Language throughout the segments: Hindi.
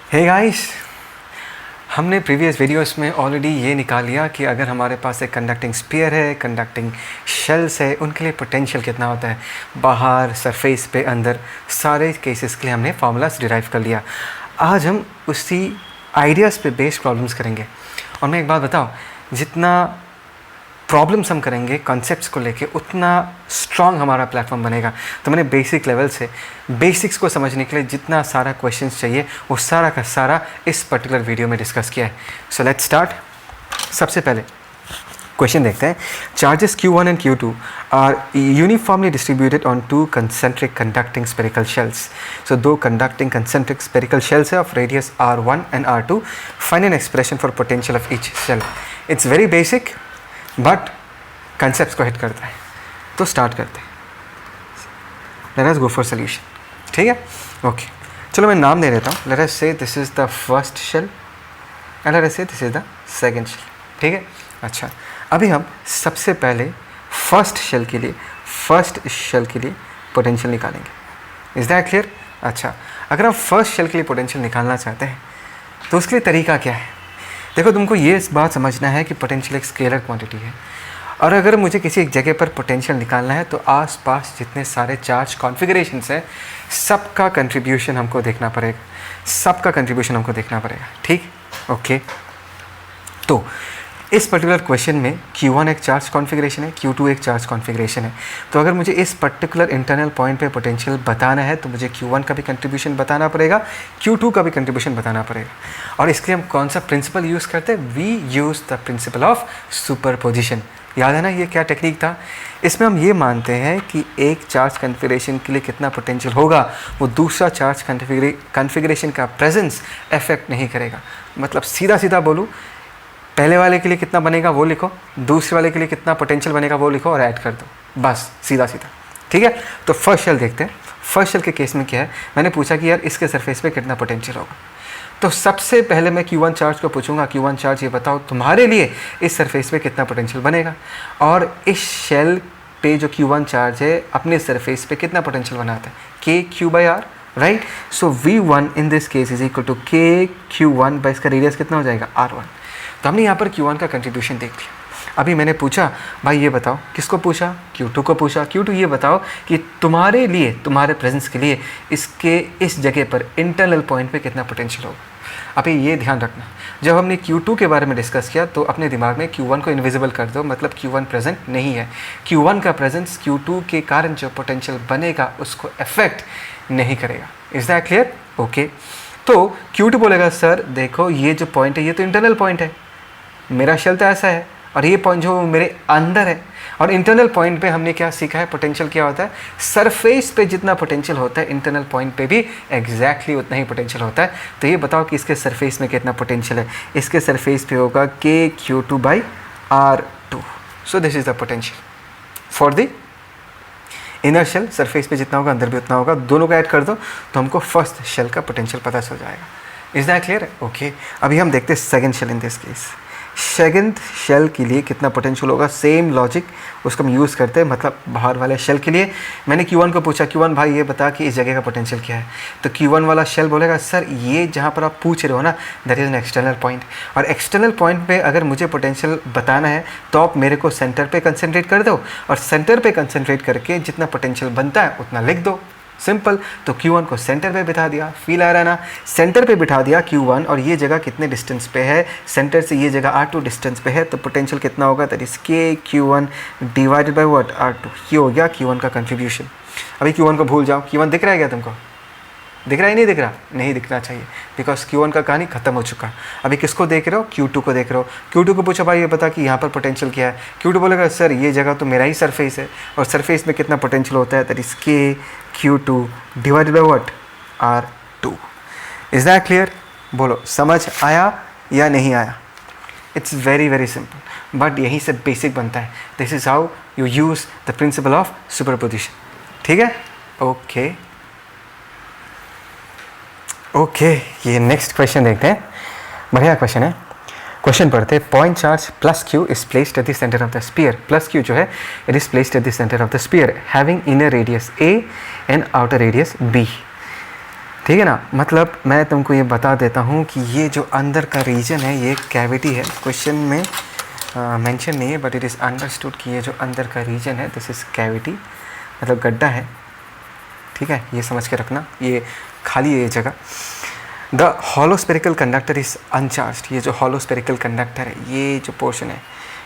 हे गाइस, हमने प्रीवियस वीडियोस में ऑलरेडी ये निकाल लिया कि अगर हमारे पास एक कंडक्टिंग स्फीयर है, कंडक्टिंग शेल्स है, उनके लिए पोटेंशियल कितना होता है, बाहर, सरफेस पे, अंदर, सारे केसेस के लिए हमने फार्मूलास डिराइव कर लिया। आज हम उसी आइडियाज़ पे बेस्ड प्रॉब्लम्स करेंगे। और मैं एक बात बताऊँ, जितना प्रॉब्लम्स हम करेंगे कॉन्सेप्ट्स को लेके, उतना स्ट्रॉन्ग हमारा प्लेटफॉर्म बनेगा। तो मैंने बेसिक लेवल से बेसिक्स को समझने के लिए जितना सारा क्वेश्चंस चाहिए वो सारा का सारा इस पर्टिकुलर वीडियो में डिस्कस किया है। So let's start. सबसे पहले क्वेश्चन देखते हैं। Charges Q1 and Q2 are uniformly distributed on two concentric conducting spherical shells. So दो कंडक्टिंग कंसेंट्रिक स्पेरिकल शेल्स है of radius R1 and R2। Find an expression for potential of each shell. It's very basic but concepts को हिट करता है। तो स्टार्ट करते हैं। Let us go for solution. ठीक है, ओके। चलो मैं नाम दे देता हूँ। Let us say this is the first shell and let us say this is the second shell. ठीक है, अच्छा। अभी हम सबसे पहले फर्स्ट शेल के लिए पोटेंशियल निकालेंगे। Is that clear? अच्छा, अगर हम फर्स्ट शेल के लिए पोटेंशियल निकालना चाहते हैं तो उसके लिए तरीका क्या है? देखो, तुमको ये इस बात समझना है कि पोटेंशियल एक स्केलर क्वांटिटी है, और अगर मुझे किसी एक जगह पर पोटेंशियल निकालना है तो आसपास जितने सारे चार्ज कॉन्फ़िगरेशंस हैं सबका कंट्रीब्यूशन हमको देखना पड़ेगा। ठीक, ओके। तो इस पर्टिकुलर क्वेश्चन में Q1 एक चार्ज कॉन्फ़िगरेशन है, Q2 एक चार्ज कॉन्फ़िगरेशन है। तो अगर मुझे इस पर्टिकुलर इंटरनल पॉइंट पे पोटेंशियल बताना है तो मुझे Q1 का भी कंट्रीब्यूशन बताना पड़ेगा, Q2 का भी कंट्रीब्यूशन बताना पड़ेगा। और इसके लिए हम कौन सा प्रिंसिपल यूज़ करते हैं? We use the principle of superposition. याद है ना ये क्या टेक्निक था? इसमें हम ये मानते हैं कि एक चार्ज कॉन्फ़िगरेशन के लिए कितना पोटेंशियल होगा वो दूसरा चार्ज कॉन्फ़िगरेशन का प्रेजेंस अफेक्ट नहीं करेगा। मतलब सीधा बोलूँ, पहले वाले के लिए कितना बनेगा वो लिखो, दूसरे वाले के लिए कितना पोटेंशियल बनेगा वो लिखो और ऐड कर दो, बस सीधा। ठीक है, तो फर्स्ट शेल देखते हैं। फर्स्ट शेल के केस में क्या है, मैंने पूछा कि यार इसके सरफेस पे कितना पोटेंशियल होगा। तो सबसे पहले मैं Q1 चार्ज को पूछूंगा, Q1 चार्ज ये बताओ तुम्हारे लिए इस सरफेस पे कितना पोटेंशियल बनेगा, और इस शेल पे जो Q1 चार्ज है अपने सरफेस पे कितना पोटेंशियल बनाता है, KQ/R, right. So V1 in this case is equal to KQ1 by इसका रेडियस कितना हो जाएगा, R1। तो हमने यहाँ पर Q1 का कंट्रीब्यूशन देख लिया। अभी मैंने पूछा भाई ये बताओ, किसको पूछा? Q2 को पूछा। Q2 ये बताओ कि तुम्हारे लिए, तुम्हारे प्रेजेंस के लिए इसके इस जगह पर इंटरनल पॉइंट पे कितना पोटेंशियल होगा। अभी ये ध्यान रखना, जब हमने Q2 के बारे में डिस्कस किया तो अपने दिमाग में Q1 को इनविजिबल कर दो, मतलब Q1 प्रेजेंट नहीं है। Q1 का प्रेजेंस Q2 के कारण जो पोटेंशियल बनेगा उसको अफेक्ट नहीं करेगा। Is that clear? ओके। तो Q2 बोलेगा सर देखो ये जो पॉइंट है ये तो इंटरनल पॉइंट है, मेरा शेल तो ऐसा है और ये पॉइंट जो मेरे अंदर है। और इंटरनल पॉइंट पे हमने क्या सीखा है, पोटेंशियल क्या होता है, सरफेस पे जितना पोटेंशियल होता है इंटरनल पॉइंट पे भी एग्जैक्टली उतना ही पोटेंशियल होता है। तो ये बताओ कि इसके सरफेस में कितना पोटेंशियल है। इसके सरफेस पे होगा KQ2/R2। So this is the potential for the inner shell. Surface पे जितना होगा अंदर भी उतना होगा, दोनों को ऐड कर दो तो हमको फर्स्ट शेल का पोटेंशियल पता चल जाएगा। Is that clear? ओके। अभी हम देखते हैं second shell. In this case second shell के लिए कितना पोटेंशियल होगा, सेम लॉजिक उसको हम यूज़ करते हैं। मतलब बाहर वाले शेल के लिए मैंने Q1 को पूछा, Q1 भाई ये बता कि इस जगह का पोटेंशियल क्या है। तो Q1 वाला शेल बोलेगा सर ये जहाँ पर आप पूछ रहे हो ना that is an external point, और एक्सटर्नल पॉइंट पे अगर मुझे पोटेंशियल बताना है तो आप मेरे को सेंटर पे कंसंट्रेट कर दो, और सेंटर पे कंसंट्रेट करके जितना पोटेंशियल बनता है उतना लिख दो, सिंपल। तो Q1 को सेंटर पे बिठा दिया, फील आ रहा है ना, सेंटर पे बिठा दिया Q1, और ये जगह कितने डिस्टेंस पे है, सेंटर से ये जगह R2 डिस्टेंस पे है। तो पोटेंशियल कितना होगा, that is KQ1 divided by what, R2। ये हो गया Q1 का कंट्रीब्यूशन। अभी Q1 को भूल जाओ। Q1 दिख रहा है क्या तुमको? दिख रहा है? नहीं दिख रहा? नहीं दिखना चाहिए, बिकॉज Q1 का कहानी खत्म हो चुका। अभी किसको देख रहे हो? Q2 को देख रहे हो। Q2 को पूछा भाई ये बता कि यहाँ पर पोटेंशियल क्या है। Q2 बोलेगा सर ये जगह तो मेरा ही सरफेस है, और सरफेस में कितना पोटेंशियल होता है, that is KQ2 divided by what, R2। Is that clear? बोलो समझ आया या नहीं आया? इट्स वेरी सिंपल, बट यहीं से बेसिक बनता है। This is how you use the principle of superposition. ठीक है, ओके। ओके, ये नेक्स्ट क्वेश्चन देखते हैं। बढ़िया क्वेश्चन है। क्वेश्चन पढ़ते हैं। Point charge plus Q is placed at the centre of the sphere. Plus Q जो है it is placed at the centre of the sphere having inner radius A and outer radius B। ठीक है ना। मतलब मैं तुमको ये बता देता हूँ कि ये जो अंदर का रीजन है ये कैविटी है, क्वेश्चन में मेंशन नहीं है बट इट इज़ अंडरस्टूड कि ये जो अंदर का रीजन है दिस इज़ कैविटी, मतलब गड्ढा है। ठीक है, ये समझ के रखना, ये खाली है ये जगह। The hollow spherical conductor is uncharged, ये जो हॉलो स्पेरिकल कंडक्टर है, ये जो पोर्शन है,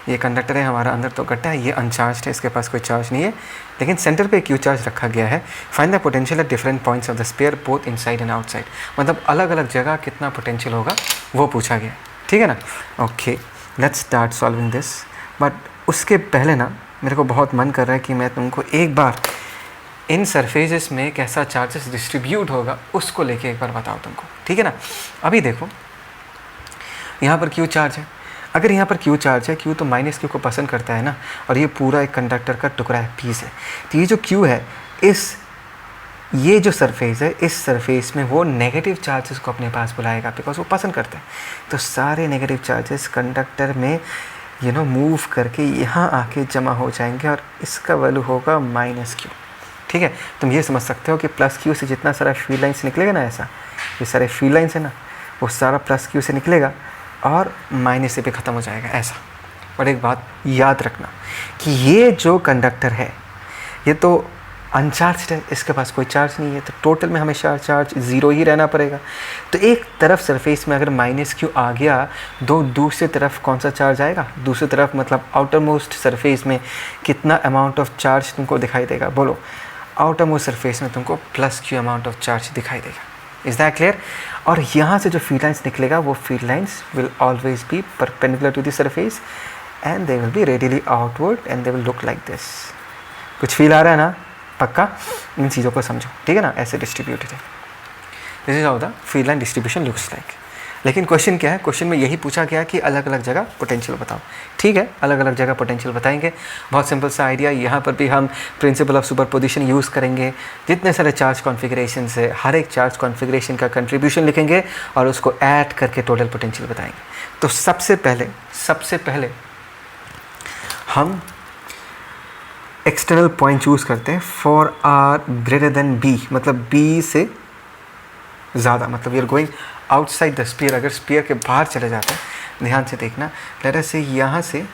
ये कंडक्टर है हमारा, अंदर तो गड्ढा है, ये अनचार्ज्ड है, इसके पास कोई चार्ज नहीं है, लेकिन सेंटर पे क्यू चार्ज रखा गया है। Find the potential at different points of the sphere both inside and outside, मतलब अलग अलग जगह कितना पोटेंशियल होगा वो पूछा गया है। ठीक है ना। Okay, let's start solving this. But उसके पहले ना मेरे को बहुत मन कर रहा है कि मैं तुमको एक बार इन सरफेसेस में कैसा चार्जेस डिस्ट्रीब्यूट होगा उसको लेके एक बार बताओ तुमको। ठीक है ना। अभी देखो यहाँ पर क्यू चार्ज है, अगर यहाँ पर क्यू चार्ज है, क्यू तो माइनस क्यू को पसंद करता है ना, और ये पूरा एक कंडक्टर का टुकड़ा है, पीस है, तो ये जो क्यू है ये जो सरफेस है, इस सरफेस में वो नेगेटिव चार्जेस को अपने पास बुलाएगा बिकॉज वो पसंद करता है। तो सारे नेगेटिव चार्जेस कंडक्टर में मूव करके यहाँ आके जमा हो जाएंगे और इसका वैल्यू होगा माइनस क्यू। ठीक है, तुम ये समझ सकते हो कि प्लस क्यू से जितना सारा फील्ड लाइन्स निकलेगा ना, ऐसा ये सारे फील्ड लाइन्स है ना, वो सारा प्लस क्यू से निकलेगा और माइनस से पे ख़त्म हो जाएगा ऐसा। और एक बात याद रखना कि ये जो कंडक्टर है ये तो अनचार्ज्ड है, इसके पास कोई चार्ज नहीं है, तो टोटल में हमेशा चार्ज ज़ीरो ही रहना पड़ेगा। तो एक तरफ सरफेस में अगर माइनस क्यू आ गया, दूसरी तरफ कौन सा चार्ज आएगा, दूसरी तरफ मतलब आउटर मोस्ट सरफेस में कितना अमाउंट ऑफ चार्ज तुमको दिखाई देगा, बोलो। आउटर मोस्ट सरफेस में तुमको plus q amount of charge दिखाई देगा। Is that clear. और यहाँ से जो फील्ड लाइन्स निकलेगा वो field lines will always be perpendicular to the surface and they will be radially outward and they will look like this. कुछ फील आ रहा है ना, पक्का इन चीज़ों को समझो। ठीक है ना, ऐसे डिस्ट्रीब्यूटेड है, this is how the field line distribution looks like. लेकिन क्वेश्चन क्या है, क्वेश्चन में यही पूछा गया कि अलग अलग जगह पोटेंशियल बताओ। ठीक है, अलग अलग जगह पोटेंशियल बताएंगे, बहुत सिंपल सा आइडिया। यहाँ पर भी हम प्रिंसिपल ऑफ सुपरपोजिशन यूज़ करेंगे। जितने सारे चार्ज कॉन्फ़िगरेशन है, हर एक चार्ज कॉन्फ़िगरेशन का कंट्रीब्यूशन लिखेंगे और उसको ऐड करके टोटल पोटेंशियल बताएंगे। तो सबसे पहले हम एक्सटर्नल पॉइंट चूज़ करते हैं for r greater than b, मतलब बी से ज़्यादा, मतलब we are going outside the sphere. अगर स्पीयर के बाहर चले जाते हैं, ध्यान से देखना, लेट अस से यहाँ से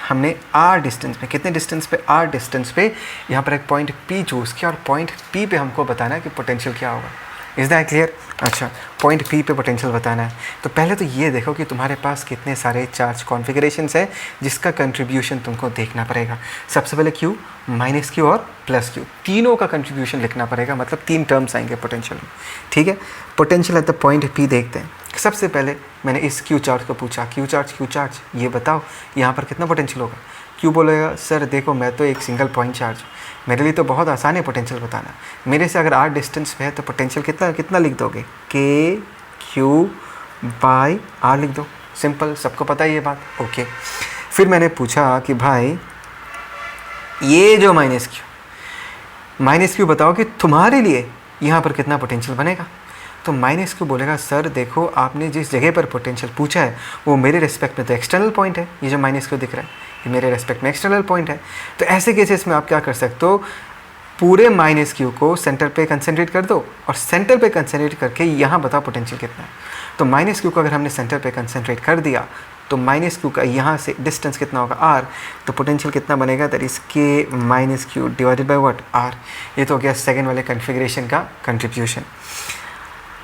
हमने आर डिस्टेंस पे, कितने डिस्टेंस पे, आर डिस्टेंस पे यहाँ पर एक पॉइंट पी चूज़ किया और पॉइंट पी पे हमको बताना है कि पोटेंशियल क्या होगा। Is that clear. अच्छा, पॉइंट पी पे पोटेंशियल बताना है, तो पहले तो ये देखो कि तुम्हारे पास कितने सारे चार्ज कॉन्फ़िगरेशंस है जिसका कंट्रीब्यूशन तुमको देखना पड़ेगा। सबसे पहले क्यू, माइनस क्यू और प्लस क्यू, तीनों का कंट्रीब्यूशन लिखना पड़ेगा, मतलब 3 टर्म्स आएंगे पोटेंशियल में। ठीक है, potential at the point P देखते हैं। सबसे पहले मैंने इस क्यू चार्ज को पूछा, क्यू चार्ज ये बताओ यहाँ पर कितना पोटेंशियल होगा। क्यू बोलेगा सर देखो मैं तो एक सिंगल पॉइंट चार्ज हूँ, मेरे लिए तो बहुत आसान है पोटेंशियल बताना। मेरे से अगर आर डिस्टेंस पे है तो पोटेंशियल कितना लिख दोगे, के क्यू बाई आर लिख दो, सिंपल, सबको पता है ये बात। ओके, फिर मैंने पूछा कि भाई ये जो माइनस क्यू बताओ कि तुम्हारे लिए यहाँ पर कितना पोटेंशियल बनेगा। तो माइनस क्यू बोलेगा सर देखो आपने जिस जगह पर पोटेंशियल पूछा है वो मेरे रेस्पेक्ट में तो एक्सटर्नल पॉइंट है, ये जो माइनस क्यू दिख रहा है ये मेरे रेस्पेक्ट में एक्सटर्नल पॉइंट है। तो ऐसे केसेस में आप क्या कर सकते हो, पूरे माइनस क्यू को सेंटर पे कंसंट्रेट कर दो और सेंटर पे कंसंट्रेट करके यहाँ बताओ पोटेंशियल कितना है। तो माइनस क्यू को अगर हमने सेंटर पे कंसंट्रेट कर दिया तो माइनस क्यू का यहाँ से डिस्टेंस कितना होगा, आर, तो पोटेंशियल कितना बनेगा, that is k minus q divided by what, r. ये तो हो गया सेकेंड वाले कन्फिग्रेशन का कंट्रीब्यूशन।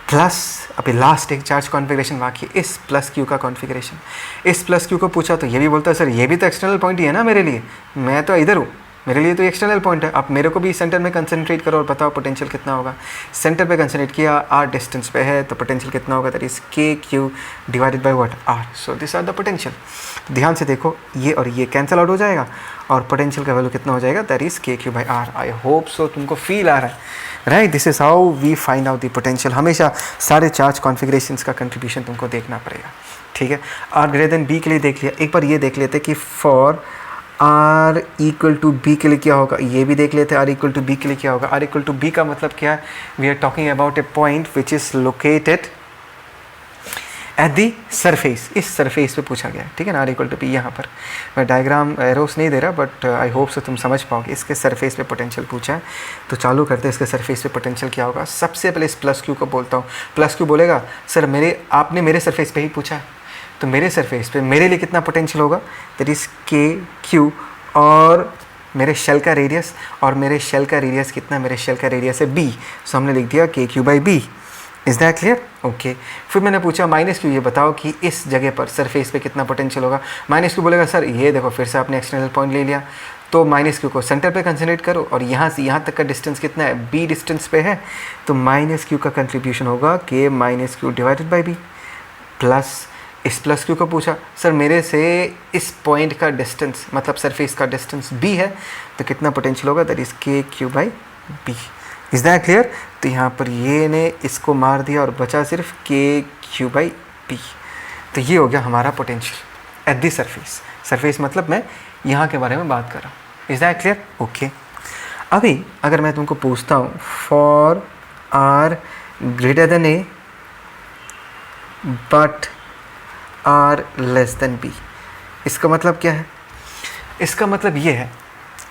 प्लस अभी लास्ट एक चार्ज कॉन्फ़िगरेशन बाकी, इस प्लस क्यू का कॉन्फ़िगरेशन। इस प्लस क्यू को पूछा तो ये भी बोलता है सर ये भी तो एक्सटर्नल पॉइंट ही है ना मेरे लिए, मैं तो इधर हूँ, मेरे लिए तो एक्सटर्नल पॉइंट है। आप मेरे को भी सेंटर में कंसंट्रेट करो और बताओ पोटेंशियल कितना होगा। सेंटर पे कंसंट्रेट किया, आर डिस्टेंस पे है, तो पोटेंशियल कितना होगा, that is k q divided by what, r. So this are the potential. ध्यान से देखो, ये और ये कैंसिल आउट हो जाएगा और पोटेंशियल का वैल्यू कितना हो जाएगा, that is k q by r. I hope so तुमको फील आ रहा है, right. This is how we find out the potential. हमेशा सारे चार्ज कॉन्फ़िगरेशंस का कंट्रीब्यूशन तुमको देखना पड़ेगा। ठीक है, आर ग्रेटर देन बी के लिए देख लिया, एक बार ये देख लेते कि for r equal to b के लिए क्या होगा, ये भी देख लेते हैं आर इक्वल टू बी के लिए क्या होगा। आर इक्वल टू बी का मतलब क्या है, we are talking about a point which is located at the surface, इस सरफेस पे पूछा गया है, ठीक है ना, आर इक्वल टू पी। यहाँ पर मैं डायग्राम एरोस नहीं दे रहा, बट आई होप सो तुम समझ पाओगे। इसके सरफेस पे पोटेंशियल पूछा है, तो चालू करते हैं। इसके सरफेस पे पोटेंशियल क्या होगा। सबसे पहले इस प्लस क्यू को बोलता हूँ। प्लस क्यू बोलेगा सर आपने मेरे सरफेस पे ही पूछा है, तो मेरे सरफेस पे मेरे लिए कितना पोटेंशियल होगा, दैट इज़ के क्यू, और मेरे शेल का रेडियस, और मेरे शेल का रेडियस कितना, मेरे शेल का रेडियस है बी, सो हमने लिख दिया k q by b. Is that clear? Okay. फिर मैंने पूछा माइनस क्यू, ये बताओ कि इस जगह पर सरफेस पे कितना पोटेंशियल होगा। माइनस क्यू बोलेगा सर ये देखो फिर से आपने एक्सटर्नल पॉइंट ले लिया, तो माइनस क्यू को सेंटर पे कंसंट्रेट करो, और यहाँ से यहाँ तक का डिस्टेंस कितना है, बी डिस्टेंस पे है, तो माइनस क्यू का कंट्रीब्यूशन होगा k minus q divided by b. Plus इस प्लस क्यू को पूछा सर मेरे से इस पॉइंट का डिस्टेंस, मतलब सरफेस का डिस्टेंस बी है, तो कितना पोटेंशियल होगा, that is k q by b. Is that clear? तो यहाँ पर ये ने इसको मार दिया और बचा सिर्फ के क्यू बाई बी। तो ये हो गया हमारा potential at the surface. Surface मतलब मैं यहाँ के बारे में बात कर रहा हूँ। Is that clear? ओके। अभी अगर मैं तुमको पूछता हूँ for r greater than a but r less than b, इसका मतलब क्या है? इसका मतलब ये है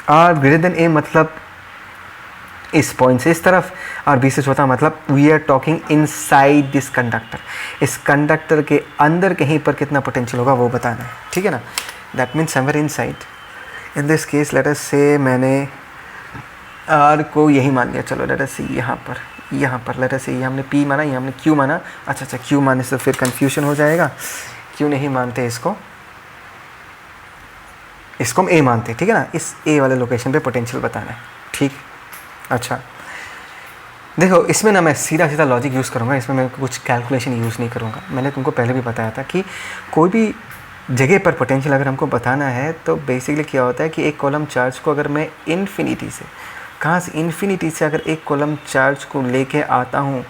आर ग्रेटर देन ए मतलब इस पॉइंट से इस तरफ, और बी से छोटा मतलब we are talking inside this conductor. इस कंडक्टर के अंदर कहीं पर कितना पोटेंशियल होगा वो बताना है, ठीक है ना। That means somewhere inside. In this case late us से मैंने आर को यही मान लिया, चलो लेट अस से यहाँ पर लेट अस से ये हमने पी माना, ये हमने क्यू माना। अच्छा क्यू माने से फिर कन्फ्यूजन हो जाएगा, क्यों नहीं मानते इसको हम ए मानते, ठीक है ना। इस ए वाले लोकेशन पे पोटेंशियल बताना है, ठीक। अच्छा देखो इसमें ना मैं सीधा लॉजिक यूज़ करूँगा, इसमें मैं कुछ कैलकुलेशन यूज़ नहीं करूँगा। मैंने तुमको पहले भी बताया था कि कोई भी जगह पर पोटेंशियल अगर हमको बताना है तो बेसिकली क्या होता है कि एक कॉलम चार्ज को अगर मैं इन्फिनिटी से, कहाँ से, इन्फिनिटी से अगर एक कॉलम चार्ज को लेके आता हूँ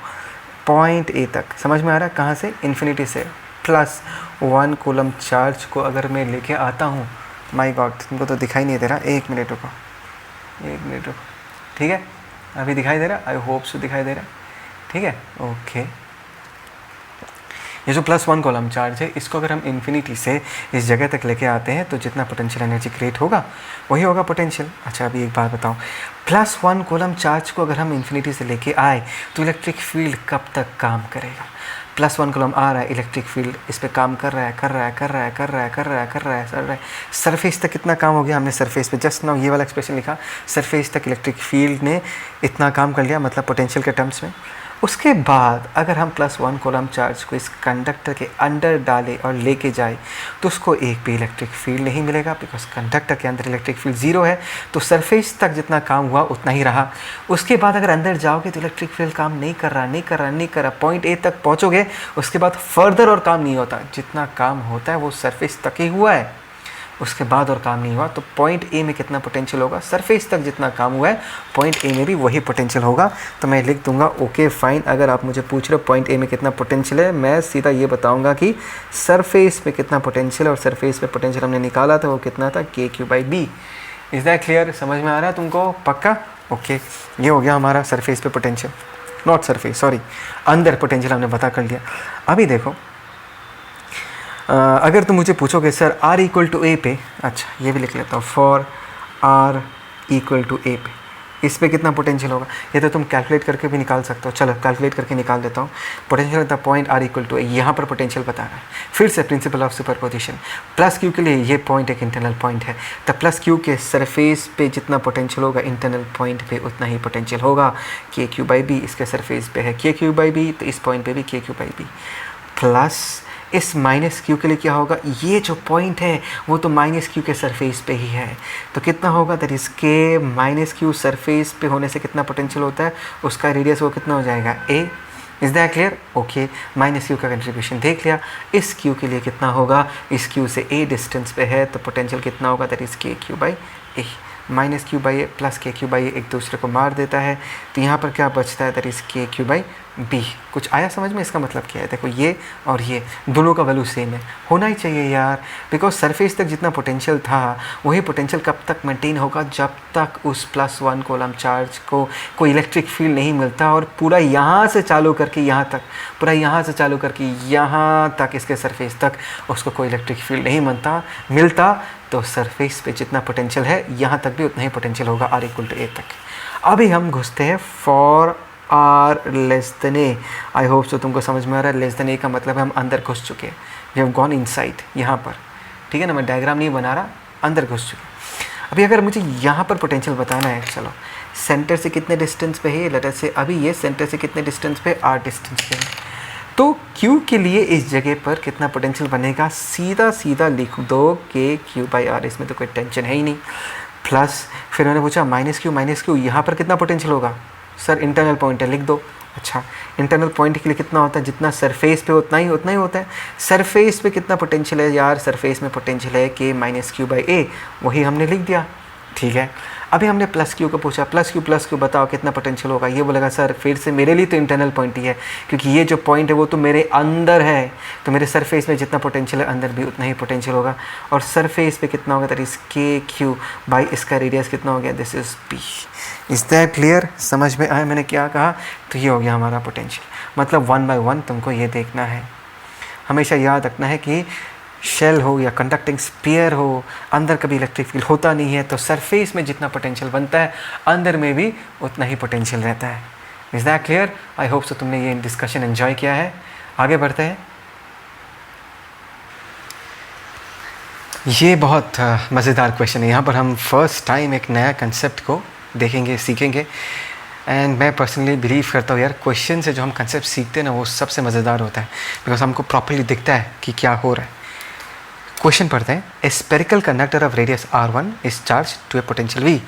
पॉइंट ए तक, समझ में आ रहा है, कहाँ से, इन्फिनिटी से, प्लस 1 कॉलम चार्ज को अगर मैं लेके आता हूँ, माय गॉड तुमको तो दिखाई नहीं दे रहा, एक मिनट रुको, ठीक है अभी दिखाई दे रहा, आई होप सो दिखाई दे रहा, ठीक है ओके। ये जो +1 कॉलम चार्ज है इसको अगर हम इन्फिनिटी से इस जगह तक लेके आते हैं तो जितना पोटेंशियल एनर्जी क्रिएट होगा वही होगा पोटेंशियल। अच्छा अभी एक बात बताऊँ, +1 कॉलम चार्ज को अगर हम इन्फिनिटी से लेके आए तो इलेक्ट्रिक फील्ड कब तक काम करेगा। +1 कॉलम आ रहा है, इलेक्ट्रिक फील्ड इस पर काम कर रहा है। सरफेस तक कितना काम हो गया, हमने सरफेस पे जस्ट नाउ ये वाला एक्सप्रेशन लिखा, सरफेस तक इलेक्ट्रिक फील्ड ने इतना काम कर लिया, मतलब पोटेंशियल के टर्म्स में। उसके बाद अगर हम +1 कॉलम चार्ज को इस कंडक्टर के अंदर डालें और लेके जाए तो उसको एक भी इलेक्ट्रिक फील्ड नहीं मिलेगा, बिकॉज कंडक्टर के अंदर इलेक्ट्रिक फील्ड 0 है, तो सरफेस तक जितना काम हुआ उतना ही रहा। उसके बाद अगर अंदर जाओगे तो इलेक्ट्रिक फील्ड काम नहीं कर रहा, पॉइंट ए तक पहुँचोगे, उसके बाद फर्दर और काम नहीं होता, जितना काम होता है वो सरफेस तक ही हुआ है, उसके बाद और काम नहीं हुआ। तो पॉइंट ए में कितना पोटेंशियल होगा, सरफेस तक जितना काम हुआ है पॉइंट ए में भी वही पोटेंशियल होगा। तो मैं लिख दूंगा ओके फाइन। अगर आप मुझे पूछ रहे हो पॉइंट ए में कितना पोटेंशियल है, मैं सीधा ये बताऊंगा कि सरफेस में कितना पोटेंशियल है, और सरफेस पे पोटेंशियल हमने निकाला था वो कितना था, k q by b. Is that clear? समझ में आ रहा है तुमको पक्का? ओके ये हो गया हमारा सरफेस पे पोटेंशियल, नॉट सरफेस सॉरी, अंदर पोटेंशियल हमने पता कर लिया। अभी देखो अगर तुम मुझे पूछोगे सर R = A पे, अच्छा ये भी लिख लेता हूँ, फॉर R = A पे इस पे कितना पोटेंशियल होगा, ये तो तुम कैलकुलेट करके भी निकाल सकते हो। चलो कैलकुलेट करके निकाल देता हूँ। Potential the point R = A, यहाँ पर पोटेंशियल बता रहा है। फिर से प्रिंसिपल ऑफ सुपरपोजिशन, +Q के लिए ये पॉइंट एक इंटरनल पॉइंट है, तो +Q के सरफेस पे जितना पोटेंशियल होगा इंटरनल पॉइंट पे उतना ही पोटेंशियल होगा। के क्यू बाई बी इसके सरफेस पे है के क्यू बाई बी, तो इस पॉइंट पे भी के क्यू बाई बी, प्लस इस -Q के लिए क्या होगा, ये जो पॉइंट है वो तो -Q के सरफेस पे ही है, तो कितना होगा, दैट इज़ के -Q सरफेस पे होने से कितना पोटेंशियल होता है, उसका रेडियस वो कितना हो जाएगा, A। Is that clear? Okay -Q का कंट्रीब्यूशन देख लिया। इस Q के लिए कितना होगा, इस Q से A डिस्टेंस पे है तो पोटेंशियल कितना होगा, that is k q by A. -Q by A plus के क्यू बाई ए एक दूसरे को मार देता है, तो यहाँ पर क्या बचता है, that is k q by B. कुछ आया समझ में? इसका मतलब क्या है? देखो ये और ये दोनों का वैल्यू सेम है, होना ही चाहिए यार, बिकॉज सरफेस तक जितना पोटेंशियल था वही पोटेंशियल कब तक मेंटेन होगा, जब तक उस +1 कूलम चार्ज को कोई इलेक्ट्रिक फील्ड नहीं मिलता, और पूरा यहाँ से चालू करके यहाँ तक, पूरा यहाँ से चालू करके यहाँ तक इसके सरफेस तक उसको कोई इलेक्ट्रिक फील्ड नहीं मिलता, तो सरफेस पे जितना पोटेंशियल है यहाँ तक भी उतना ही पोटेंशियल होगा R = A तक। अभी हम घुसते हैं for R A। I hope so तुमको समझ में आ रहा है। A का मतलब है हम अंदर घुस चुके हैं, वी हैव गॉन इनसाइड यहाँ पर, ठीक है ना। मैं डायग्राम नहीं बना रहा, अंदर घुस चुके। अभी अगर मुझे यहाँ पर पोटेंशियल बताना है, चलो सेंटर से कितने डिस्टेंस पे है, लेट अस से अभी ये सेंटर से कितने डिस्टेंस पे, R डिस्टेंस पे है, तो Q के लिए इस जगह पर कितना पोटेंशियल बनेगा, सीधा लिख दो KQ/R, इसमें तो कोई टेंशन है ही नहीं। प्लस फिर मैंने पूछा -Q यहाँ पर कितना पोटेंशियल होगा, सर इंटरनल पॉइंट है, लिख दो। अच्छा, इंटरनल पॉइंट के लिए कितना होता है, जितना सरफेस पे उतना ही होता है। सरफेस पे कितना पोटेंशियल है यार, सरफेस में पोटेंशियल है K-Q/A, वही हमने लिख दिया, ठीक है। अभी हमने +Q को पूछा, +Q बताओ कितना पोटेंशियल होगा, ये बोलेगा सर फिर से मेरे लिए तो इंटरनल पॉइंट ही है, क्योंकि ये जो पॉइंट है वो तो मेरे अंदर है, तो मेरे सरफेस में जितना पोटेंशियल है अंदर भी उतना ही पोटेंशियल होगा। और सरफेस पे कितना होगा, दैट इज़ KQ बाई इसका रेडियस कितना हो गया, this is P। Is that clear? समझ में आया मैंने क्या कहा? तो ये हो गया हमारा पोटेंशियल। मतलब 1 by 1 तुमको ये देखना है, हमेशा याद रखना है कि शेल हो या कंडक्टिंग स्फीयर हो, अंदर कभी इलेक्ट्रिक फील्ड होता नहीं है, तो सरफेस में जितना पोटेंशियल बनता है अंदर में भी उतना ही पोटेंशियल रहता है। Is that clear? I hope सो तुमने ये डिस्कशन एंजॉय किया है। आगे बढ़ते हैं। ये बहुत मज़ेदार क्वेश्चन है। यहाँ पर हम फर्स्ट टाइम एक नया कंसेप्ट को देखेंगे, सीखेंगे। एंड मैं पर्सनली बिलीव करता हूँ यार, क्वेश्चन से जो हम कंसेप्ट सीखते हैं ना वो सबसे मज़ेदार होता है, बिकॉज हमको प्रॉपर्ली दिखता है कि क्या हो रहा है। क्वेश्चन पढ़ते हैं। A spherical conductor of radius R1 is charge to a potential V.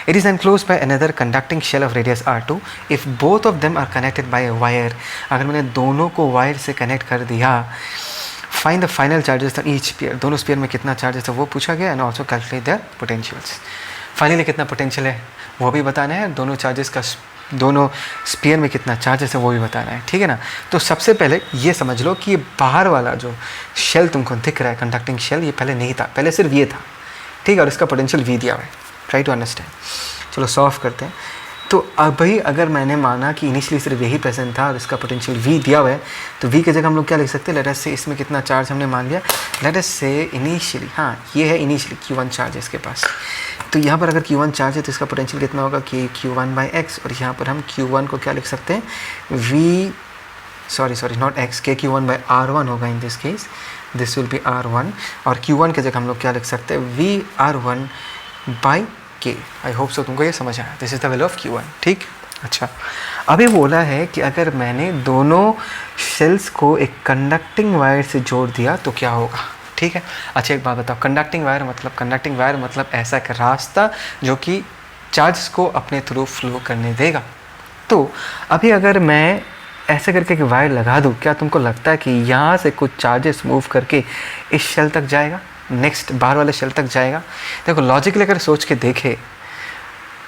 It is enclose by another conducting shell of radius R2 if both of them are connected by a wire. अगर मैंने दोनों को वायर से कनेक्ट कर दिया, find the final charges on each sphere. दोनों स्फीयर में कितना चार्जेस है वो पूछा गया, and also calculate their potentials. Finally कितना पोटेंशियल है वो भी बताना है, दोनों चार्जेस का, दोनों स्फीयर में कितना चार्जेस है वो भी बताना है, ठीक है ना. तो सबसे पहले ये समझ लो कि ये बाहर वाला जो शेल तुमको दिख रहा है, कंडक्टिंग शेल, ये पहले नहीं था, पहले सिर्फ ये था, ठीक है, और इसका पोटेंशियल V दिया हुआ है. Try to understand. चलो सॉल्व करते हैं. तो अभी अगर मैंने माना कि इनिशियली सिर्फ यही प्रेजेंट था और इसका पोटेंशियल V दिया हुआ है, तो V की जगह हम लोग क्या लिख सकते हैं, लेट अस से इसमें कितना चार्ज हमने मान लिया, लेट अस से इनिशियली, हाँ ये है इनिशियली Q1 चार्ज इसके पास. तो यहाँ पर अगर Q1 चार्ज है तो इसका पोटेंशियल कितना होगा कि Q1/x, और यहाँ पर हम Q1 को क्या लिख सकते हैं, नॉट x, KQ1/R1 होगा इन this case, this will be R1, और Q1 की जगह हम लोग क्या लिख सकते हैं, VR1/K. आई होप सो तुमको ये समझ आया. This is the value of Q1, ठीक. अच्छा, अभी बोला है कि अगर मैंने दोनों शेल्स को एक कंडक्टिंग वायर से जोड़ दिया तो क्या होगा, ठीक है. अच्छा एक बात बताओ, कंडक्टिंग वायर मतलब ऐसा एक रास्ता जो कि चार्ज को अपने थ्रू फ्लो करने देगा. तो अभी अगर मैं ऐसे करके एक वायर लगा दूँ, क्या तुमको लगता है कि यहाँ से कुछ चार्जेस मूव करके इस शेल तक जाएगा, नेक्स्ट बाहर वाले शेल तक जाएगा? देखो लॉजिकली अगर सोच के देखे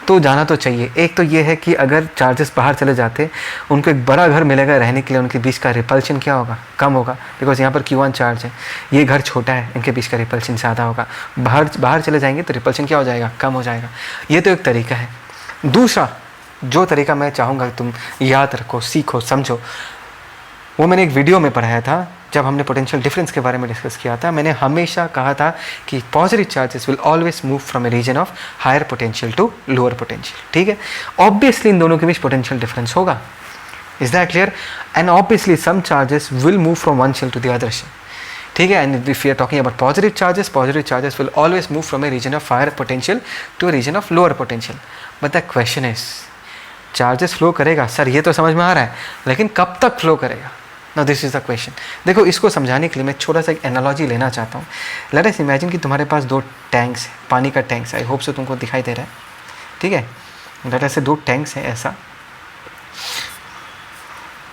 तो जाना तो चाहिए. एक तो ये है कि अगर चार्जेस बाहर चले जाते, उनको एक बड़ा घर मिलेगा रहने के लिए, उनके बीच का रिपल्शन क्या होगा, कम होगा, बिकॉज यहाँ पर Q1 चार्ज है, ये घर छोटा है, इनके बीच का रिपल्शन ज़्यादा होगा. बाहर चले जाएंगे तो रिपल्शन क्या हो जाएगा, कम हो जाएगा. ये तो एक तरीका है. दूसरा जो तरीका मैं चाहूँगा तुम याद रखो, सीखो, समझो, वो मैंने एक वीडियो में पढ़ाया था जब हमने पोटेंशियल डिफरेंस के बारे में डिस्कस किया था. मैंने हमेशा कहा था कि positive charges will always move from a region of higher potential to lower potential, ठीक है. ऑब्वियसली इन दोनों के बीच पोटेंशियल डिफरेंस होगा. Is that clear? And obviously some charges will move from one shell to the other shell, ठीक है. And if you are talking about positive charges will always move from a region of higher potential to a region of lower potential. But the question is, charges flow करेगा सर, ये तो समझ में आ रहा है, लेकिन कब तक फ्लो करेगा? Now this is the question. देखो इसको समझाने के लिए मैं छोटा सा एक एनालॉजी लेना चाहता हूँ. लेट अस इमेजिन कि तुम्हारे पास दो टैंक्स है, पानी का टैंक्स. आई होप से तुमको दिखाई दे रहा है, ठीक है. लेट अस से दो टैंक्स हैं ऐसा,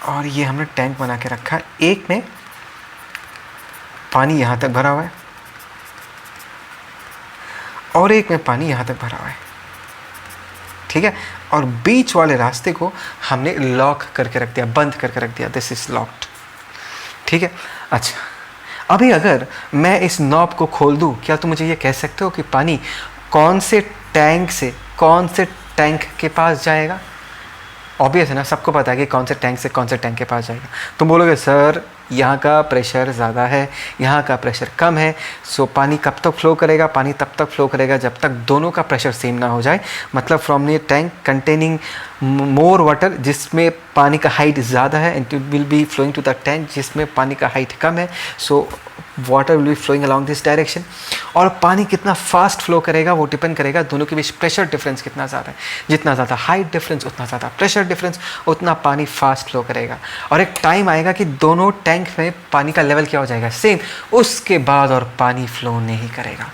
और ये हमने टैंक बना के रखा है. एक में पानी यहाँ तक भरा हुआ है और एक में पानी यहाँ तक भरा हुआ है, ठीक है, और बीच वाले रास्ते को हमने लॉक करके रख दिया, बंद करके रख दिया, दिस इज लॉक्ड, ठीक है। अच्छा, अभी अगर मैं इस नॉब को खोल दूं, क्या तुम मुझे ये कह सकते हो कि पानी कौन से टैंक से कौन से टैंक के पास जाएगा? ऑब्वियस है ना, सबको पता है कि कौन से टैंक से कौन से टैंक के पास जाएगा। तुम बोलोगे सर यहाँ का प्रेशर ज़्यादा है, यहाँ का प्रेशर कम है, सो पानी कब तक फ्लो करेगा? पानी तब तक फ्लो करेगा जब तक दोनों का प्रेशर सेम ना हो जाए। मतलब from a tank containing more water, जिसमें पानी का हाइट ज़्यादा है, and it will be flowing to the tank जिसमें पानी का हाइट कम है, so water will be flowing along this direction. और पानी कितना फास्ट फ्लो करेगा वो डिपेंड करेगा दोनों के बीच प्रेशर डिफरेंस कितना ज़्यादा है। जितना ज़्यादा हाइट डिफरेंस उतना ज़्यादा प्रेशर डिफरेंस, उतना पानी फास्ट फ्लो करेगा। और एक टाइम आएगा कि दोनों टैंक में पानी का लेवल क्या हो जाएगा? सेम। उसके बाद और पानी फ्लो नहीं करेगा।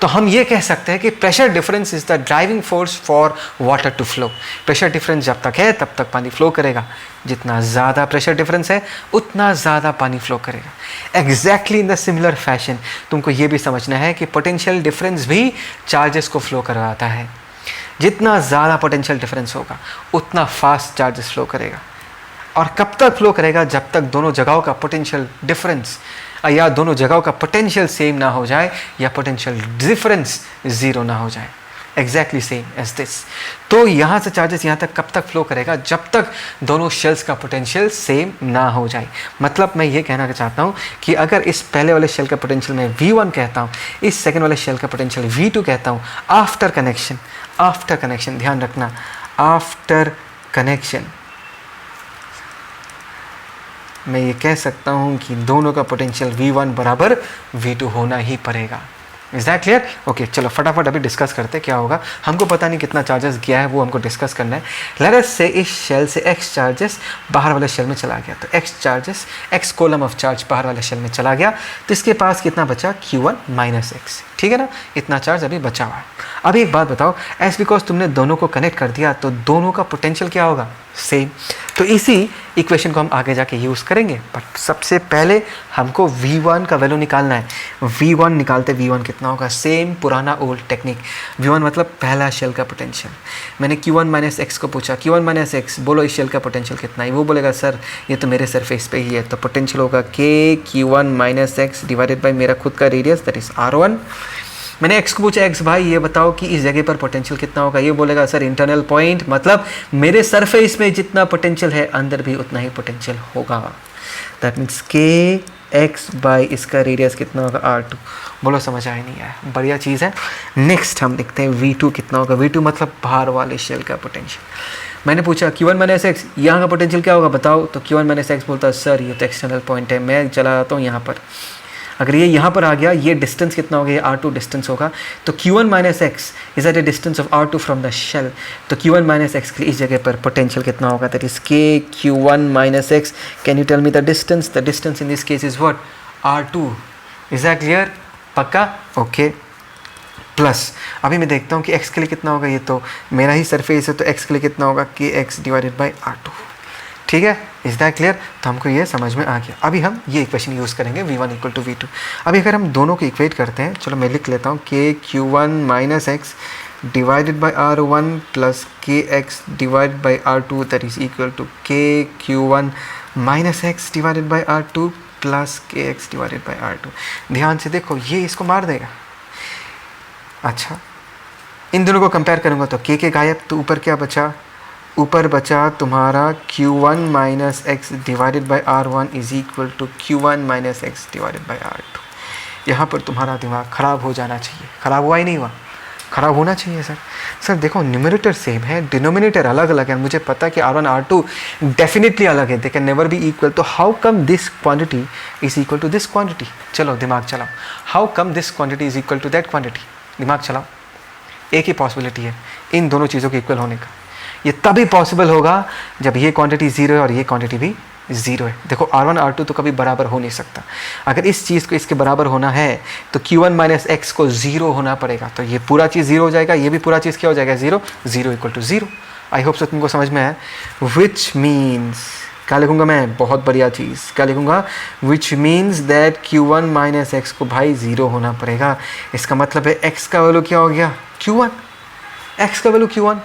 तो हम ये कह सकते हैं कि pressure difference is the driving force for water to flow. Pressure difference जब तक है तब तक पानी फ्लो करेगा। जितना ज़्यादा प्रेशर डिफरेंस है उतना ज़्यादा पानी फ्लो करेगा। Exactly in the similar fashion तुमको ये भी समझना है कि पोटेंशियल डिफरेंस भी चार्जेस को फ्लो करवाता है। जितना ज़्यादा पोटेंशियल डिफरेंस होगा उतना फास्ट चार्जेस फ्लो करेगा। और कब तक फ्लो करेगा? जब तक दोनों जगहों का पोटेंशियल डिफरेंस या दोनों जगहों का पोटेंशियल सेम ना हो जाए या पोटेंशियल डिफरेंस ज़ीरो ना हो जाए। Exactly same as this. तो यहाँ से चार्जेस यहाँ तक कब तक फ्लो करेगा? जब तक दोनों शेल्स का पोटेंशियल सेम ना हो जाए। मतलब मैं ये कहना चाहता हूँ कि अगर इस पहले वाले शेल का पोटेंशियल मैं V1 कहता हूँ, इस सेकेंड वाले शेल का पोटेंशियल V2 कहता हूँ, आफ्टर कनेक्शन ध्यान रखना, आफ्टर कनेक्शन मैं ये कह सकता हूँ कि दोनों का पोटेंशियल V1 बराबर V2 होना ही पड़ेगा। Is that clear? ओके, चलो फटाफट अभी डिस्कस करते हैं क्या होगा। हमको पता नहीं कितना चार्जेस गया है, वो हमको डिस्कस करना है। लेट अस से इस शेल से x चार्जेस बाहर वाले शेल में चला गया, तो x charges, x column of charge बाहर वाले शेल में चला गया, तो इसके पास कितना बचा? Q1 माइनस x, ठीक है ना? इतना चार्ज अभी बचा हुआ है। अभी एक बात बताओ, एज बिकॉज तुमने दोनों को कनेक्ट कर दिया तो दोनों का पोटेंशियल क्या होगा? सेम। तो इसी इक्वेशन को हम आगे जाके यूज़ करेंगे, बट सबसे पहले हमको V1 का वैल्यू निकालना है। V1 निकालते, V1 कितना होगा? सेम पुराना ओल्ड टेक्निक। V1 मतलब पहला शेल का पोटेंशियल। मैंने Q1 माइनस एक्स को पूछा, Q1 माइनस एक्स बोलो इस शेल का पोटेंशियल कितना है? वो बोलेगा सर ये तो मेरे सरफेस पे ही है, तो पोटेंशियल होगा K Q1 minus x divided by मेरा खुद का रेडियस, दैट इज R1। मैंने x को पूछा, x भाई ये बताओ कि इस जगह पर पोटेंशियल कितना होगा? ये बोलेगा सर इंटरनल पॉइंट, मतलब मेरे सरफेस में जितना पोटेंशियल है अंदर भी उतना ही पोटेंशियल होगा। दैट मीन्स के एक्स बाई इसका रेडियस कितना होगा? R2। बोलो समझ आया नहीं आया? बढ़िया चीज़ है। नेक्स्ट हम देखते हैं V2 कितना होगा। V2 मतलब बाहर वाले शेल का पोटेंशियल। मैंने पूछा Q1 माइनस एक्स, यहाँ का पोटेंशियल क्या होगा बताओ? तो Q1 माइनस एक्स बोलता है सर ये तो एक्सटर्नल पॉइंट है, मैं चला जाता हूँ यहाँ पर। अगर ये यहाँ पर आ गया, ये डिस्टेंस कितना होगा? ये R2 डिस्टेंस होगा। तो Q1 minus x is at a distance of R2 from the shell. तो Q1 माइनस एक्स के लिए इस जगह पर पोटेंशियल कितना होगा? That is K Q1 minus x. Can you tell me the distance? The distance in this case is what? R2। Is that clear? पक्का? ओके। प्लस अभी मैं देखता हूँ कि x के लिए कितना होगा। ये तो मेरा ही सरफेस है, तो x के लिए कितना होगा? KX divided by R2। ठीक है, इज दैट क्लियर? तो हमको ये समझ में आ गया। अभी हम ये इक्वेशन यूज़ करेंगे V1 इक्वल टू V2। अभी अगर हम दोनों को इक्वेट करते हैं, चलो मैं लिख लेता हूँ K Q1 minus x divided by R1 plus KX divided by R2, that is equal to K Q1 minus x divided by R2 plus KX divided by R2। ध्यान से देखो, ये इसको मार देगा। अच्छा, इन दोनों को कंपेयर करूँगा तो K गायब, तो ऊपर क्या बचा? ऊपर बचा तुम्हारा Q1 minus x divided by R1 is equal to Q1 minus x divided by R2। यहाँ पर तुम्हारा दिमाग ख़राब हो जाना चाहिए। ख़राब हुआ ही नहीं हुआ? ख़राब होना चाहिए सर देखो न्यूमरेटर सेम है, डिनोमिनेटर अलग अलग है। मुझे पता है कि R1 R2 डेफिनेटली अलग है, they can never be equal. तो how come this quantity is equal to this quantity? चलो दिमाग चलाओ, how come this quantity is equal to that quantity? दिमाग चलाओ। एक ही पॉसिबिलिटी है इन दोनों चीज़ों के इक्वल होने का। ये तभी पॉसिबल होगा जब ये क्वांटिटी ज़ीरो है और ये क्वांटिटी भी ज़ीरो है। देखो R1 R2 तो कभी बराबर हो नहीं सकता। अगर इस चीज़ को इसके बराबर होना है तो Q1 माइनस एक्स को ज़ीरो होना पड़ेगा। तो ये पूरा चीज़ ज़ीरो हो जाएगा, ये भी पूरा चीज़ क्या हो जाएगा? Zero. Zero equal to zero. I hope so तुमको समझ में आया। विच मीन्स क्या लिखूँगा मैं? बहुत बढ़िया चीज़। क्या लिखूँगा? Which means that Q1 minus x को भाई ज़ीरो होना पड़ेगा। इसका मतलब है x का वैल्यू क्या हो गया? Q1। x का वैल्यू Q1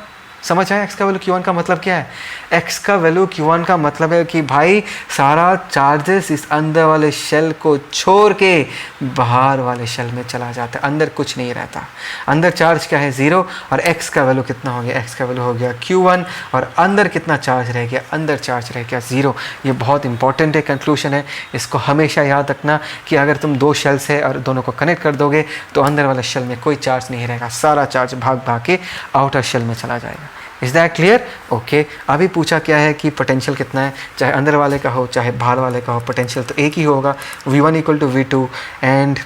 समझ आया x का वैल्यू q1 का मतलब क्या है? x का वैल्यू q1 का मतलब है कि भाई सारा चार्जेस इस अंदर वाले शेल को छोड़ के बाहर वाले शेल में चला जाता है, अंदर कुछ नहीं रहता। अंदर चार्ज क्या है? 0, और x का वैल्यू कितना हो गया? x का वैल्यू हो गया q1, और अंदर कितना चार्ज रह गया? अंदर चार्ज रह गया 0। ये बहुत इंपॉर्टेंट है, कंक्लूशन है, इसको हमेशा याद रखना कि अगर तुम दो शेल्स है और दोनों को कनेक्ट कर दोगे तो अंदर वाले शेल में कोई चार्ज नहीं रहेगा, सारा चार्ज भाग भाग के आउटर शेल में चला जाएगा। Is that clear? ओके। अभी पूछा क्या है कि पोटेंशियल कितना है, चाहे अंदर वाले का हो चाहे बाहर वाले का हो, पोटेंशियल तो एक ही होगा, v1 = v2 and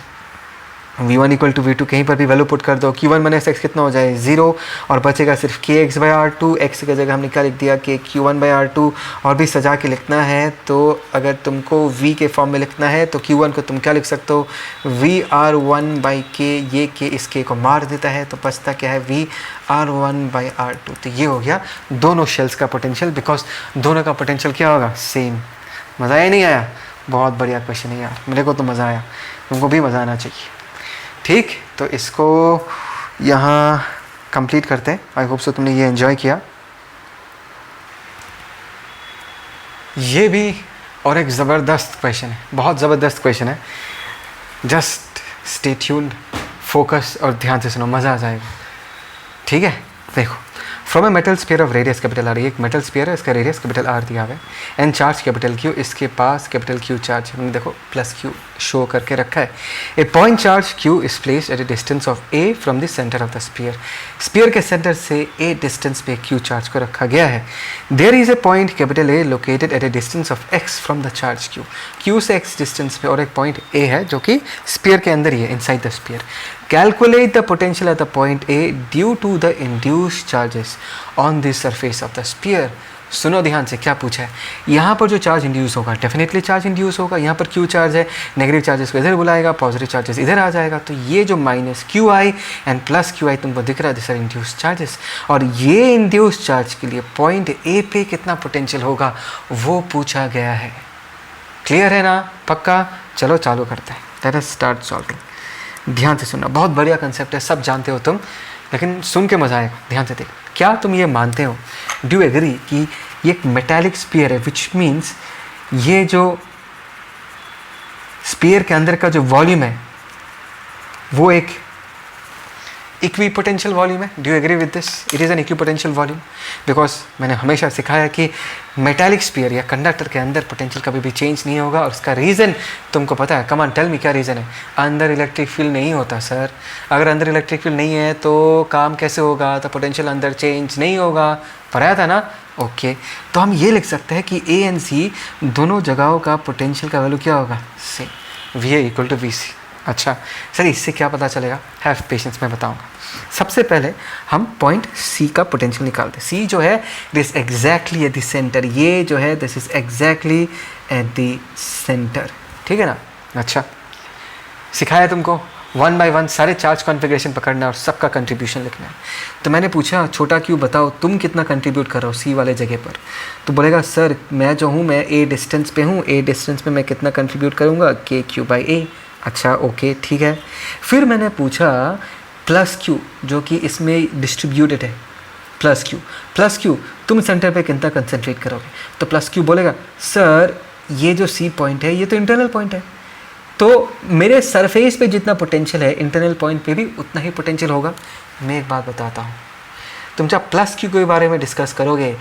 v1 = v2 कहीं पर भी वैल्यू पुट कर दो, q1 - x कितना हो जाए? 0, और बचेगा सिर्फ kx/r2। x की जगह हमने क्या लिख दिया कि q1/r2, और भी सजा के लिखना है तो अगर तुमको v के फॉर्म में लिखना है तो q1 को तुम क्या लिख सकते हो? vr1/k, ये k इस k को मार देता है तो बचता क्या है? vr1/r2। तो ये हो गया दोनों शेल्स का पोटेंशियल, बिकॉज दोनों का पोटेंशियल क्या होगा? सेम। मज़ा आया नहीं आया? बहुत बढ़िया क्वेश्चन है यार, मेरे को तो मज़ा आया, तुमको भी मज़ा आना चाहिए। ठीक, तो इसको यहाँ कंप्लीट करते हैं। आई होप सो तुमने ये एंजॉय किया। ये भी और एक ज़बरदस्त क्वेश्चन है, बहुत ज़बरदस्त क्वेश्चन है। जस्ट स्टे ट्यून्ड, फोकस और ध्यान से सुनो, मज़ा आ जाएगा। ठीक है, देखो, from a metal sphere of radius capital R, एक मेटल स्फीयर है, इसका रेडियस कैपिटल आर दिया हुआ है, एंड चार्ज कैपिटल क्यू, इसके पास कैपिटल क्यू चार्ज, हमने देखो प्लस क्यू शो करके रखा है। A point charge q is placed at a distance of a from the centre of the sphere, sphere के सेंटर से ए डिस्टेंस पे क्यू चार्ज को रखा गया है। There is a point capital A located at a distance of x from the charge q, q से एक्स डिस्टेंस पे और एक पॉइंट ए है जो कि स्फीयर के अंदर ही है, inside the sphere. Calculate the potential at the point A due to the induced charges on the surface of the sphere. सुनो ध्यान से, क्या पूछा है यहाँ पर? जो चार्ज इंड्यूस होगा, डेफिनेटली चार्ज इंड्यूस होगा। यहाँ पर क्यू चार्ज है, नेगेटिव चार्जेस को इधर बुलाएगा, पॉजिटिव चार्जेस इधर आ जाएगा। तो ये जो minus q I and plus q आई तुमको दिख रहा है, दिस आर इंड्यूस चार्जेस। और ये इंड्यूस चार्ज के लिए पॉइंट ए पे कितना पोटेंशियल होगा वो पूछा गया है। क्लियर है ना? पक्का? चलो चालू करते हैं, लेट अस स्टार्ट सॉल्विंग। ध्यान से सुनना, बहुत बढ़िया कंसेप्ट है, सब जानते हो तुम, लेकिन सुन के मजा आएगा। ध्यान से देख, क्या तुम ये मानते हो, डू एग्री कि ये एक मेटालिक स्फीयर है, विच मीन्स ये जो स्फीयर के अंदर का जो वॉल्यूम है वो एक इक्विपोटेंशियल वॉल्यूम है। Do you agree with this? It is an equipotential volume, because मैंने हमेशा सिखाया कि मेटालिक स्फीयर या कंडक्टर के अंदर पोटेंशियल कभी भी चेंज नहीं होगा। और उसका रीज़न तुमको पता है, कम ऑन टेल मी, क्या रीज़न है? अंदर इलेक्ट्रिक फील्ड नहीं होता सर। अगर अंदर इलेक्ट्रिक फील्ड नहीं है तो काम कैसे होगा? तो पोटेंशियल अंदर चेंज नहीं होगा। पढ़ाया था ना? ओके, तो हम ये लिख सकते हैं कि ए एंड सी दोनों जगहों का पोटेंशियल का वैल्यू क्या होगा? सेम, वी ए = वी सी। अच्छा सर, इससे क्या पता चलेगा? हैव पेशेंस, मैं बताऊंगा। सबसे पहले हम पॉइंट सी का पोटेंशियल निकालते हैं। सी जो है this exactly at the centre, ये जो है this is exactly at the centre. ठीक है ना? अच्छा, सिखाया तुमको 1 by 1 सारे चार्ज कॉन्फ़िगरेशन पकड़ना और सबका कंट्रीब्यूशन लिखना है। तो मैंने पूछा छोटा क्यू बताओ तुम कितना कंट्रीब्यूट कर रहे हो सी वाले जगह पर? तो बोलेगा सर मैं जो हूँ मैं ए डिस्टेंस पे हूँ, ए डिस्टेंस पे मैं कितना कंट्रीब्यूट करूँगा? k/a। अच्छा ओके ठीक है। फिर मैंने पूछा प्लस क्यू जो कि इसमें डिस्ट्रीब्यूटेड है, प्लस क्यू तुम सेंटर पे कितना कंसंट्रेट करोगे? तो प्लस क्यू बोलेगा सर ये जो सी पॉइंट है ये तो इंटरनल पॉइंट है, तो मेरे सरफेस पे जितना पोटेंशियल है इंटरनल पॉइंट पे भी उतना ही पोटेंशियल होगा। मैं एक बात बताता हूँ, तुम जब प्लस क्यू के बारे में डिस्कस करोगे,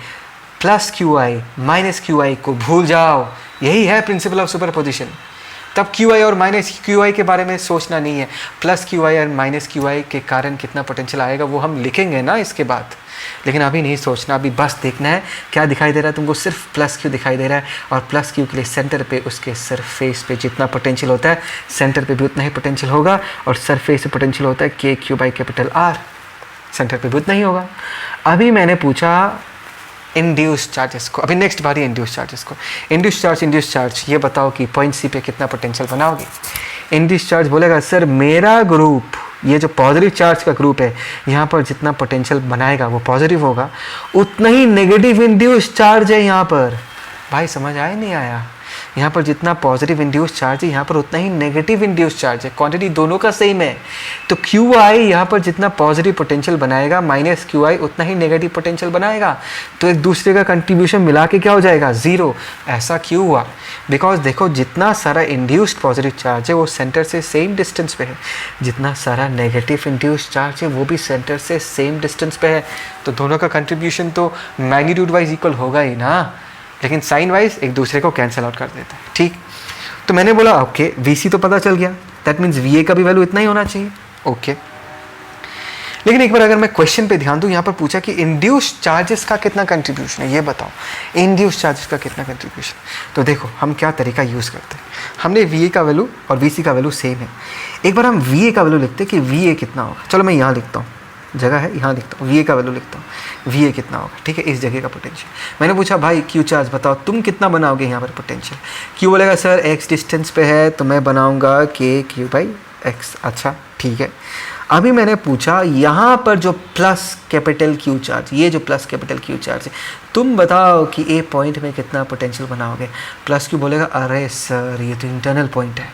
प्लस क्यू आई माइनस क्यू आई को भूल जाओ, यही है प्रिंसिपल ऑफ सुपरपोजिशन। तब क्यू आई और माइनस क्यू आई के बारे में सोचना नहीं है, प्लस क्यू आई और माइनस क्यू आई के कारण कितना पोटेंशियल आएगा वो हम लिखेंगे ना इसके बाद, लेकिन अभी नहीं सोचना। अभी बस देखना है क्या दिखाई दे रहा है तुमको, सिर्फ प्लस क्यू दिखाई दे रहा है। और प्लस क्यू के लिए सेंटर पे उसके सरफेस पे जितना पोटेंशियल होता है सेंटर पे भी उतना ही पोटेंशियल होगा, और सरफेस से पोटेंशियल होता है k/R, सेंटर पे भी उतना ही होगा। अभी मैंने पूछा इंड्यूस चार्जेस को, अभी नेक्स्ट बारी इंड्यूस चार्जेस को। इंड्यूस चार्ज ये बताओ कि पॉइंट सी पे कितना पोटेंशियल बनाओगे? इंड्यूस चार्ज बोलेगा सर मेरा ग्रुप, ये जो पॉजिटिव चार्ज का ग्रुप है यहाँ पर जितना पोटेंशियल बनाएगा वो पॉजिटिव होगा, उतना ही नेगेटिव इंड्यूस चार्ज है यहाँ पर। भाई समझ आया नहीं आया? यहाँ पर जितना पॉजिटिव इंड्यूस चार्ज है यहाँ पर उतना ही नेगेटिव इंड्यूस चार्ज है, क्वांटिटी दोनों का सेम है। तो क्यू आई यहाँ पर जितना पॉजिटिव पोटेंशियल बनाएगा माइनस क्यू आई उतना ही नेगेटिव पोटेंशियल बनाएगा। तो एक दूसरे का कंट्रीब्यूशन मिला के क्या हो जाएगा, ज़ीरो। ऐसा क्यों हुआ? बिकॉज देखो जितना सारा इंड्यूस्ड पॉजिटिव चार्ज है वो सेंटर से सेम डिस्टेंस पे है, जितना सारा नेगेटिव इंड्यूस्ड चार्ज है वो भी सेंटर से सेम डिस्टेंस पे है। तो दोनों का कंट्रीब्यूशन तो मैग्नीट्यूड वाइज इक्वल होगा ही ना, लेकिन साइन वाइज एक दूसरे को कैंसिल आउट कर देता है। ठीक, तो मैंने बोला ओके वीसी तो पता चल गया, दैट मीन्स वीए का भी वैल्यू इतना ही होना चाहिए। ओके, लेकिन एक बार अगर मैं क्वेश्चन पे ध्यान दूं, यहाँ पर पूछा कि इंड्यूस्ड चार्जेस का कितना कंट्रीब्यूशन है, ये बताओ इंड्यूस्ड चार्जेस का कितना कंट्रीब्यूशन। तो देखो हम क्या तरीका यूज़ करते हैं, हमने वीए का वैल्यू और वीसी का वैल्यू सेम है। एक बार हम वीए का वैल्यू लिखते हैं कि वीए कितना होगा। चलो मैं यहाँ लिखता हूँ, जगह है यहाँ लिखता हूँ, वीए का वैल्यू लिखता हूँ, वीए कितना होगा। ठीक है, इस जगह का पोटेंशियल। मैंने पूछा भाई क्यू चार्ज बताओ तुम कितना बनाओगे यहाँ पर पोटेंशियल। क्यू बोलेगा सर एक्स डिस्टेंस पे है तो मैं बनाऊँगा के क्यू बाई एक्स। अच्छा ठीक है, अभी मैंने पूछा यहाँ पर जो प्लस कैपिटल क्यू चार्ज, ये जो प्लस कैपिटल क्यू चार्ज है, तुम बताओ कि ए पॉइंट में कितना पोटेंशियल बनाओगे। प्लस क्यू बोलेगा अरे सर ये तो इंटरनल पॉइंट है,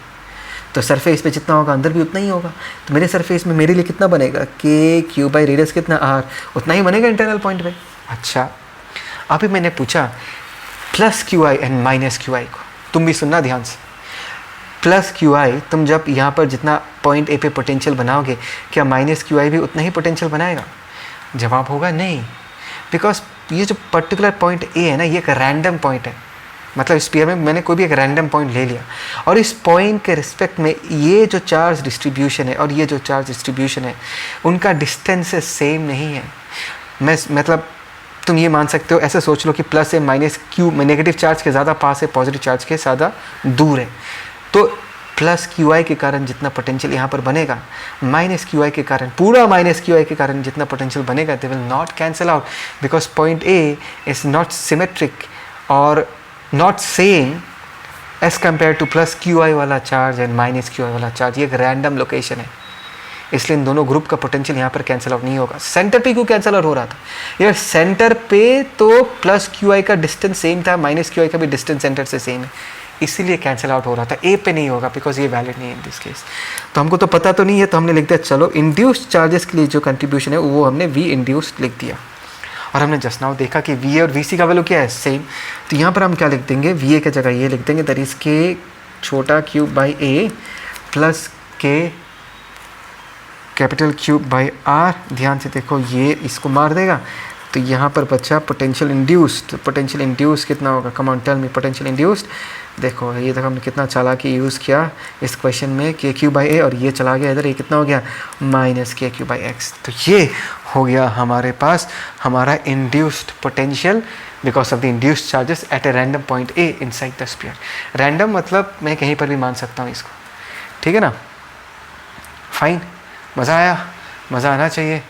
तो सरफेस पे जितना होगा अंदर भी उतना ही होगा। तो मेरे सरफेस में मेरे लिए कितना बनेगा, के क्यू बाई रेडियस कितना आर, उतना ही बनेगा इंटरनल पॉइंट पे। अच्छा, अभी मैंने पूछा plus q I and minus q आई को, तुम भी सुनना ध्यान से। प्लस क्यू आई, तुम जब यहाँ पर जितना पॉइंट ए पे पोटेंशियल बनाओगे क्या माइनस क्यू आई भी उतना ही पोटेंशियल बनाएगा? जवाब होगा नहीं, बिकॉज ये जो पर्टिकुलर पॉइंट ए है ना, ये एक रैंडम पॉइंट है। मतलब स्फीयर में मैंने कोई भी एक रैंडम पॉइंट ले लिया और इस पॉइंट के रिस्पेक्ट में ये जो चार्ज डिस्ट्रीब्यूशन है और ये जो चार्ज डिस्ट्रीब्यूशन है उनका डिस्टेंस सेम नहीं है। मतलब तुम ये मान सकते हो, ऐसे सोच लो कि प्लस है माइनस क्यू में नेगेटिव चार्ज के ज़्यादा पास है, पॉजिटिव चार्ज के ज़्यादा दूर है। तो प्लस क्यू आई के कारण जितना पोटेंशियल यहाँ पर बनेगा, माइनस क्यू आई के कारण, पूरा माइनस क्यू आई के कारण जितना पोटेंशियल बनेगा, they will not cancel out because point A is not symmetric और not same as compare to plus q i वाला charge and minus q i वाला चार्ज। ये एक रैंडम लोकेशन है, इसलिए इन दोनों ग्रुप का पोटेंशियल यहाँ पर कैंसिल आउट नहीं होगा। सेंटर पे क्यों कैंसिल आउट हो रहा था यार? सेंटर पे तो प्लस क्यू आई का डिस्टेंस सेम था, माइनस क्यू आई का भी डिस्टेंस सेंटर से सेम है, इसीलिए कैंसिल आउट हो रहा था। ए पे नहीं होगा बिकॉज ये वैलिड नहीं है इन दिस केस। तो हमको तो पता तो नहीं है, तो हमने लिख दिया चलो इंड्यूस्ड चार्जेस के लिए जो कंट्रीब्यूशन है वो हमने वी इंड्यूस्ड लिख दिया। और हमने जस्ट नाउ देखा कि वी ए और वी सी का वैल्यू क्या है, सेम। तो यहाँ पर हम क्या लिख देंगे, वी ए की जगह ये लिख देंगे, दैट इज के छोटा क्यूब बाई ए प्लस के कैपिटल क्यूब बाई आर। ध्यान से देखो ये इसको मार देगा, तो यहाँ पर बचा पोटेंशियल इंड्यूस्ड। पोटेंशियल इंड्यूस कितना होगा, come on tell me potential induced. देखो ये तक हमने कितना चालाकी यूज़ किया इस क्वेश्चन में, के क्यू बाई ए और ये चला गया इधर, ये कितना हो गया माइनस के क्यू बाई एक्स। तो ये हो गया हमारे पास हमारा induced potential because of the induced charges at a random point a inside the sphere. Random मतलब मैं कहीं पर भी मान सकता हूँ इसको, ठीक है ना। फाइन, मज़ा आया, मज़ा आना चाहिए।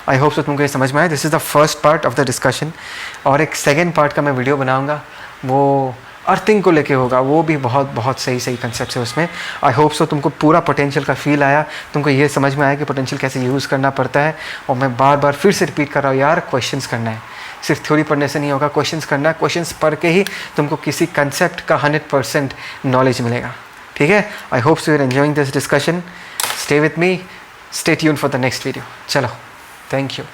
आई होप सो तुमको ये समझ में आया। This is the first part of the discussion, और एक सेकेंड पार्ट का मैं वीडियो बनाऊँगा, वो अर्थिंग को लेके होगा, वो भी बहुत बहुत सही कंसेप्ट है उसमें। आई होप सो तुमको पूरा पोटेंशियल का फील आया, तुमको ये समझ में आया कि पोटेंशियल कैसे यूज़ करना पड़ता है। और मैं बार बार फिर से रिपीट कर रहा हूँ यार, क्वेश्चंस करना है, सिर्फ थ्योरी पढ़ने से नहीं होगा, क्वेश्चंस करना है। क्वेश्चंस पढ़ के ही तुमको किसी कंसेप्ट का 100% नॉलेज मिलेगा, ठीक है। I hope so you are enjoying this discussion. Stay with me, stay tuned for the next video. चलो, थैंक यू।